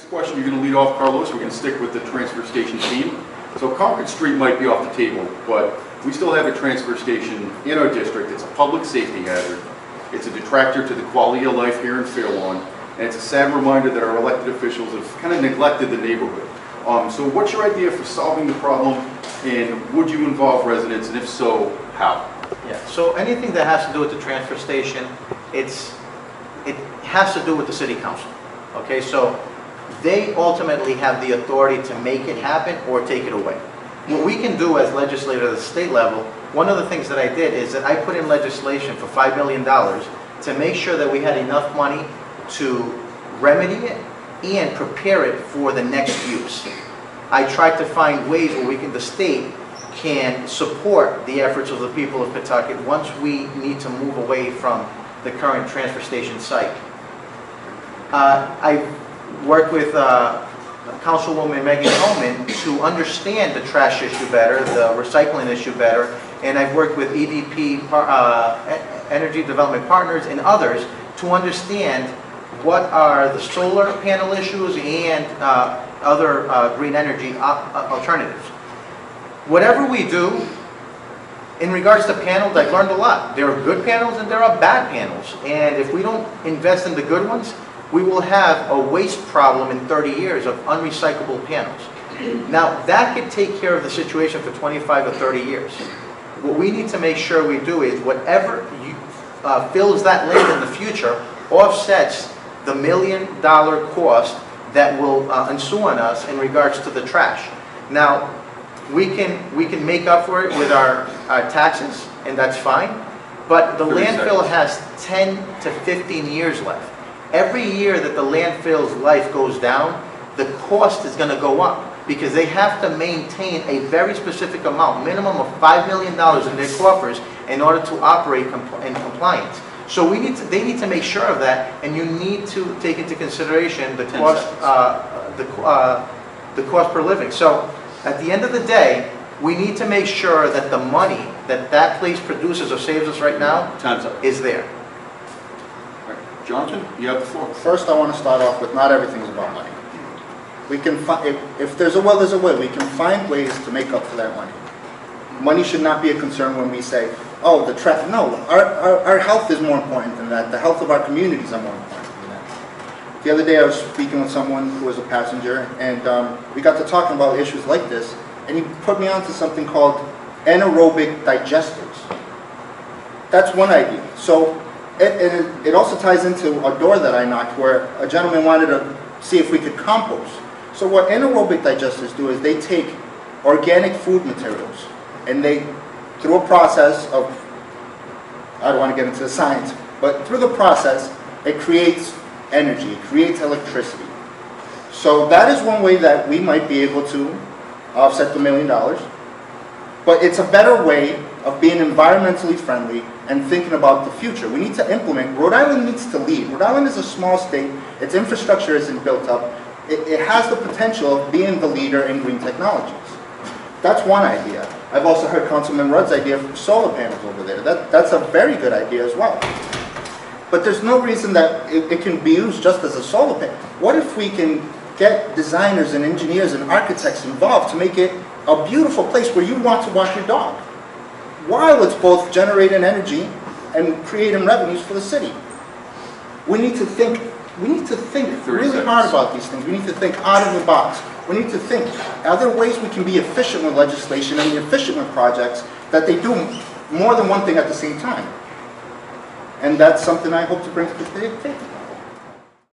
Next question, you're going to lead off, Carlos. We're going to stick with the transfer station theme. So Concord Street might be off the table, but we still have a transfer station in our district. It's a public safety hazard. It's a detractor to the quality of life here in Fairlawn, and it's a sad reminder that our elected officials have kind of neglected the neighborhood. So what's your idea for solving the problem, and would you involve residents, and if so, how? Yeah, so anything that has to do with the transfer station, it has to do with the city council. Okay, so they ultimately have the authority to make it happen or take it away. What we can do as legislators at the state level, one of the things that I did is that I put in legislation for $5 million to make sure that we had enough money to remedy it and prepare it for the next use. I tried to find ways where the state can support the efforts of the people of Pawtucket once we need to move away from the current transfer station site. I worked with Councilwoman Megan Coleman to understand the trash issue better, the recycling issue better, and I've worked with EDP, Energy Development Partners, and others to understand what are the solar panel issues and other green energy alternatives. Whatever we do, in regards to panels, I've learned a lot. There are good panels and there are bad panels, and if we don't invest in the good ones, we will have a waste problem in 30 years of unrecyclable panels. Now, that could take care of the situation for 25 or 30 years. What we need to make sure we do is whatever fills that land in the future offsets the $1 million cost that will ensue on us in regards to the trash. Now, we can make up for it with our taxes, and that's fine, but the landfill has 10 to 15 years left. Every year that the landfill's life goes down, the cost is going to go up because they have to maintain a very specific amount, minimum of $5 million in their coffers in order to operate in compliance. So they need to make sure of that, and you need to take into consideration the cost, the cost per living. So at the end of the day, we need to make sure that the money that place produces or saves us right now is there. Jonathan, you have the floor. First, I want to start off with not everything is about money. We can if there's a will, there's a way. We can find ways to make up for that money. Money should not be a concern when we say, oh, the traffic. No, our health is more important than that. The health of our communities are more important than that. The other day I was speaking with someone who was a passenger, and we got to talking about issues like this, and he put me onto something called anaerobic digesters. That's one idea. So it also ties into a door that I knocked where a gentleman wanted to see if we could compost. So what anaerobic digesters do is they take organic food materials and they, through a process of, I don't want to get into the science, but through the process, it creates energy, it creates electricity. So that is one way that we might be able to offset the $1 million. But it's a better way of being environmentally friendly and thinking about the future. We need to implement. Rhode Island needs to lead. Rhode Island is a small state. Its infrastructure isn't built up. It has the potential of being the leader in green technologies. That's one idea. I've also heard Councilman Rudd's idea for solar panels over there. That's a very good idea as well. But there's no reason that it can be used just as a solar panel. What if we can get designers and engineers and architects involved to make it a beautiful place where you want to walk your dog, while it's both generating energy and creating revenues for the city? We need to think really hard about these things. We need to think out of the box. We need to think, are there ways we can be efficient with legislation and efficient with projects that they do more than one thing at the same time? And that's something I hope to bring to the table.